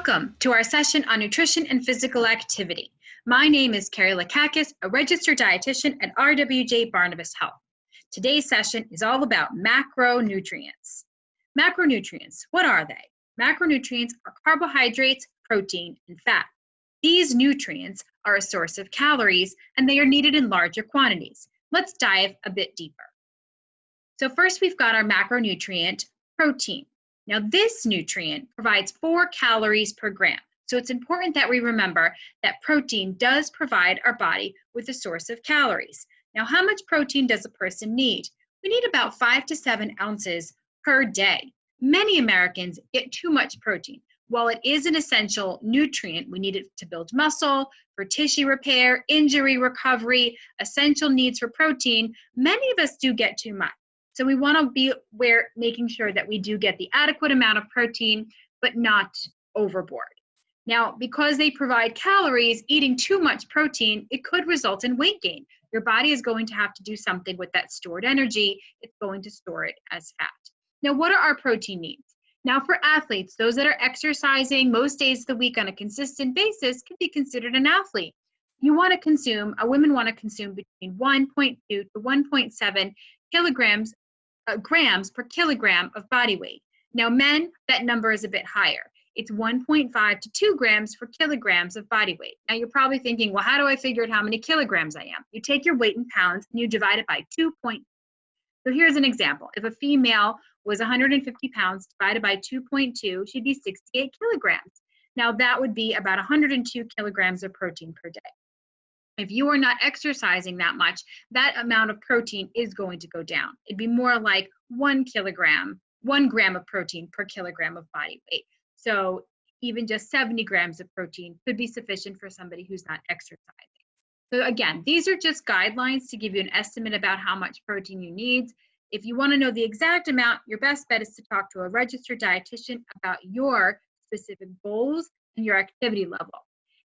Welcome to our session on nutrition and physical activity. My name is Carrie Lakakis, a registered dietitian at RWJ Barnabas Health. Today's session is all about macronutrients. Macronutrients, what are they? Macronutrients are carbohydrates, protein, and fat. These nutrients are a source of calories, and they are needed in larger quantities. Let's dive a bit deeper. So first, we've got our macronutrient, protein. Now, this nutrient provides 4 calories per gram. So it's important that we remember that protein does provide our body with a source of calories. Now, how much protein does a person need? We need about 5 to 7 ounces per day. Many Americans get too much protein. While it is an essential nutrient, we need it to build muscle, for tissue repair, injury recovery, essential needs for protein. Many of us do get too much. So we want to be making sure that we do get the adequate amount of protein, but not overboard. Now, because they provide calories, eating too much protein, it could result in weight gain. Your body is going to have to do something with that stored energy. It's going to store it as fat. Now, what are our protein needs? Now, for athletes, those that are exercising most days of the week on a consistent basis can be considered an athlete. Women want to consume between 1.2 to 1.7 grams per kilogram of body weight. Now, men, that number is a bit higher. It's 1.5 to 2 grams per kilograms of body weight. Now, you're probably thinking, well, how do I figure out how many kilograms I am? You take your weight in pounds and you divide it by 2. So here's an example. If a female was 150 pounds divided by 2.2, she'd be 68 kilograms. Now, that would be about 102 kilograms of protein per day. If you are not exercising that much, that amount of protein is going to go down. It'd be more like 1 gram of protein per kilogram of body weight. So even just 70 grams of protein could be sufficient for somebody who's not exercising. So again, these are just guidelines to give you an estimate about how much protein you need. If you want to know the exact amount, your best bet is to talk to a registered dietitian about your specific goals and your activity level.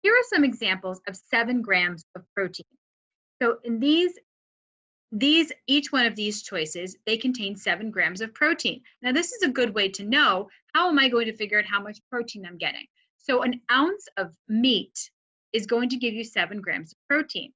Here are some examples of 7 grams of protein. So in each one of these choices, they contain 7 grams of protein. Now, this is a good way to know, how am I going to figure out how much protein I'm getting? So an ounce of meat is going to give you 7 grams of protein.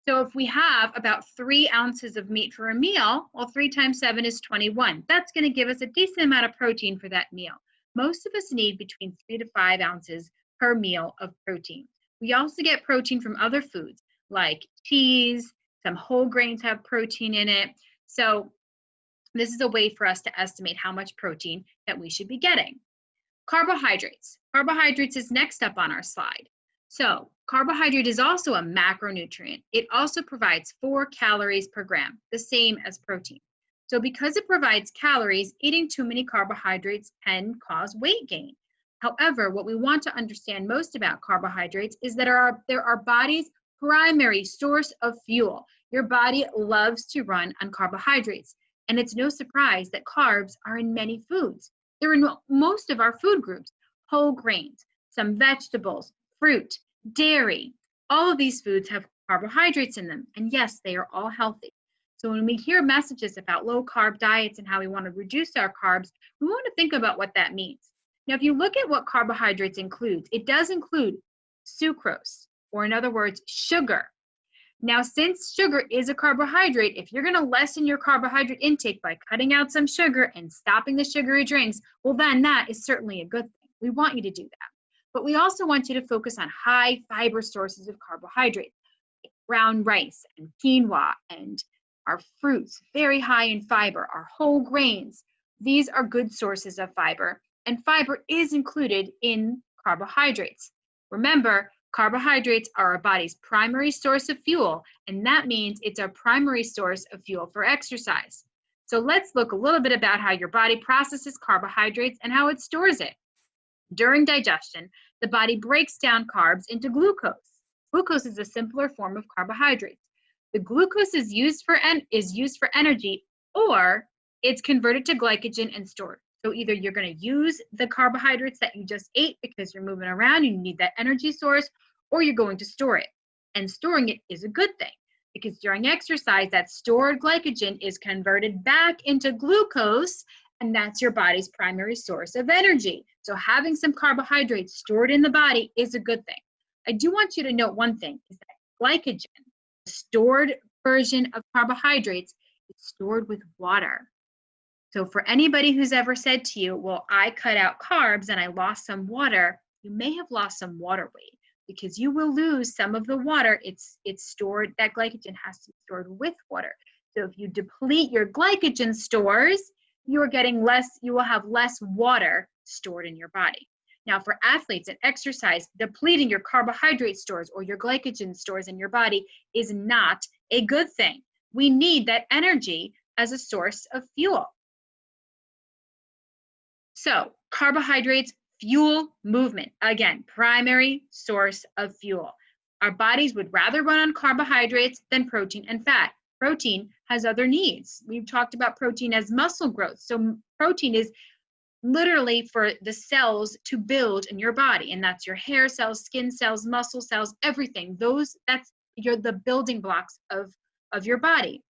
So if we have about 3 ounces of meat for a meal, well, 3 times 7 is 21. That's going to give us a decent amount of protein for that meal. Most of us need between 3 to 5 ounces per meal of protein. We also get protein from other foods like cheese. Some whole grains have protein in it. So this is a way for us to estimate how much protein that we should be getting. Carbohydrates. Carbohydrates is next up on our slide. So carbohydrate is also a macronutrient. It also provides 4 calories per gram, the same as protein. So because it provides calories, eating too many carbohydrates can cause weight gain. However, what we want to understand most about carbohydrates is that they're our body's primary source of fuel. Your body loves to run on carbohydrates, and it's no surprise that carbs are in many foods. They're in most of our food groups: whole grains, some vegetables, fruit, dairy. All of these foods have carbohydrates in them, and yes, they are all healthy. So when we hear messages about low-carb diets and how we want to reduce our carbs, we want to think about what that means. Now, if you look at what carbohydrates includes, it does include sucrose, or in other words, sugar. Now, since sugar is a carbohydrate, if you're going to lessen your carbohydrate intake by cutting out some sugar and stopping the sugary drinks, well, then that is certainly a good thing. We want you to do that. But we also want you to focus on high fiber sources of carbohydrates, like brown rice and quinoa and our fruits, very high in fiber, our whole grains. These are good sources of fiber. And fiber is included in carbohydrates. Remember, carbohydrates are our body's primary source of fuel, and that means it's our primary source of fuel for exercise. So let's look a little bit about how your body processes carbohydrates and how it stores it. During digestion, the body breaks down carbs into glucose. Glucose is a simpler form of carbohydrates. The glucose is used for energy, or it's converted to glycogen and stored. So either you're going to use the carbohydrates that you just ate because you're moving around, you need that energy source, or you're going to store it. And storing it is a good thing because during exercise, that stored glycogen is converted back into glucose and that's your body's primary source of energy. So having some carbohydrates stored in the body is a good thing. I do want you to note one thing, is that glycogen, the stored version of carbohydrates, is stored with water. So for anybody who's ever said to you, well, I cut out carbs and I lost some water, you may have lost some water weight because you will lose some of the water. It's stored, that glycogen has to be stored with water. So if you deplete your glycogen stores, you're getting less, you will have less water stored in your body. Now for athletes and exercise, depleting your carbohydrate stores or your glycogen stores in your body is not a good thing. We need that energy as a source of fuel. So carbohydrates fuel movement. Again, primary source of fuel. Our bodies would rather run on carbohydrates than protein and fat. Protein has other needs. We've talked about protein as muscle growth. So protein is literally for the cells to build in your body, and that's your hair cells, skin cells, muscle cells, everything. That's the building blocks of your body.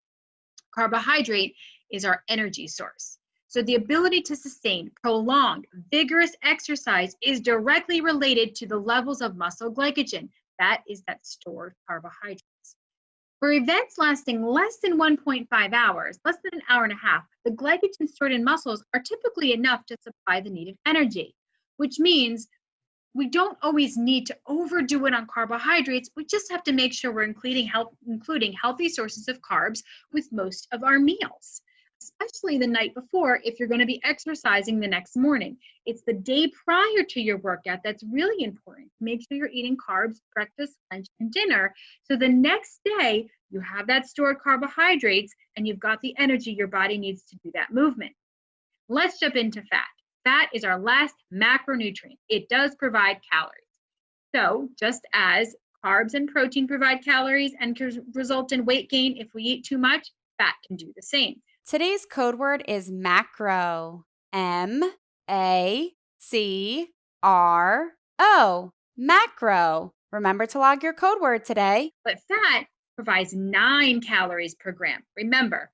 Carbohydrate is our energy source. So the ability to sustain prolonged, vigorous exercise is directly related to the levels of muscle glycogen. That is that stored carbohydrates. For events lasting less than 1.5 hours, less than an hour and a half, the glycogen stored in muscles are typically enough to supply the needed energy, which means we don't always need to overdo it on carbohydrates. We just have to make sure we're including healthy sources of carbs with most of our meals, especially the night before if you're going to be exercising the next morning. It's the day prior to your workout that's really important. Make sure you're eating carbs, breakfast, lunch, and dinner. So the next day, you have that stored carbohydrates and you've got the energy your body needs to do that movement. Let's jump into fat. Fat is our last macronutrient. It does provide calories. So just as carbs and protein provide calories and can result in weight gain if we eat too much, fat can do the same. Today's code word is macro. M-A-C-R-O. Macro. Remember to log your code word today. But fat provides 9 calories per gram. Remember,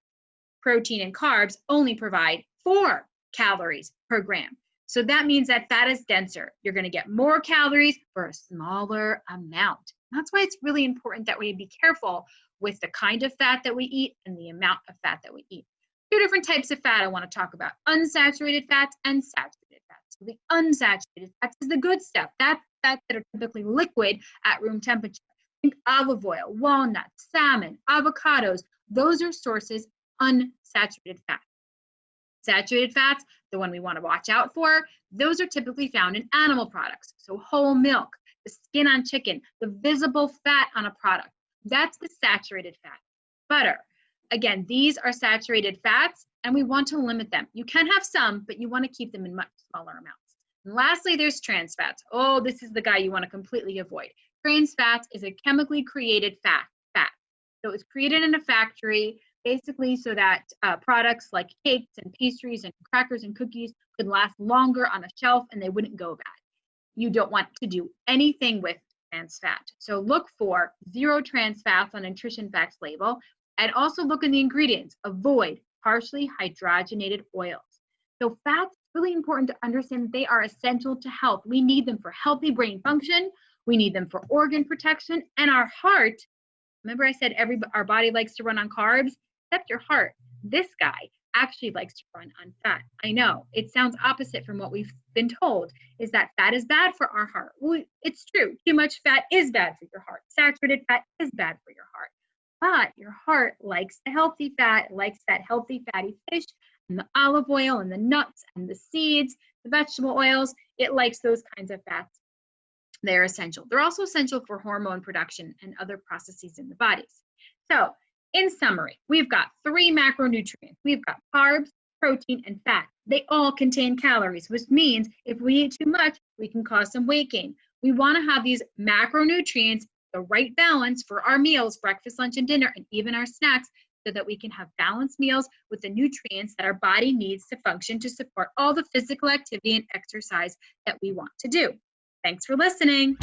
protein and carbs only provide 4 calories per gram. So that means that fat is denser. You're going to get more calories for a smaller amount. That's why it's really important that we be careful with the kind of fat that we eat and the amount of fat that we eat. 2 different types of fat I want to talk about: unsaturated fats and saturated fats. So the unsaturated fats is the good stuff. That's fats that are typically liquid at room temperature. Think olive oil, walnuts, salmon, avocados. Those are sources of unsaturated fat. Saturated fats, the one we want to watch out for, those are typically found in animal products. So whole milk, the skin on chicken, the visible fat on a product. That's the saturated fat. Butter. Again, these are saturated fats, and we want to limit them. You can have some, but you want to keep them in much smaller amounts. And lastly, there's trans fats. Oh, this is the guy you want to completely avoid. Trans fats is a chemically created fat. So it's created in a factory, basically so that products like cakes and pastries and crackers and cookies could last longer on a shelf and they wouldn't go bad. You don't want to do anything with trans fat. So look for 0 trans fats on nutrition facts label, and also look in the ingredients. Avoid partially hydrogenated oils. So fats, really important to understand that they are essential to health. We need them for healthy brain function. We need them for organ protection, and our heart. Remember I said our body likes to run on carbs, except your heart. This guy actually likes to run on fat. I know it sounds opposite from what we've been told, is that fat is bad for our heart. Well, it's true. Too much fat is bad for your heart. Saturated fat is bad for your heart. But your heart likes the healthy fat, likes that healthy fatty fish and the olive oil and the nuts and the seeds, the vegetable oils. It likes those kinds of fats. They're essential. They're also essential for hormone production and other processes in the bodies. So in summary, we've got 3 macronutrients. We've got carbs, protein, and fat. They all contain calories, which means if we eat too much, we can cause some weight gain. We want to have these macronutrients, the right balance for our meals, breakfast, lunch, and dinner, and even our snacks, so that we can have balanced meals with the nutrients that our body needs to function to support all the physical activity and exercise that we want to do. Thanks for listening.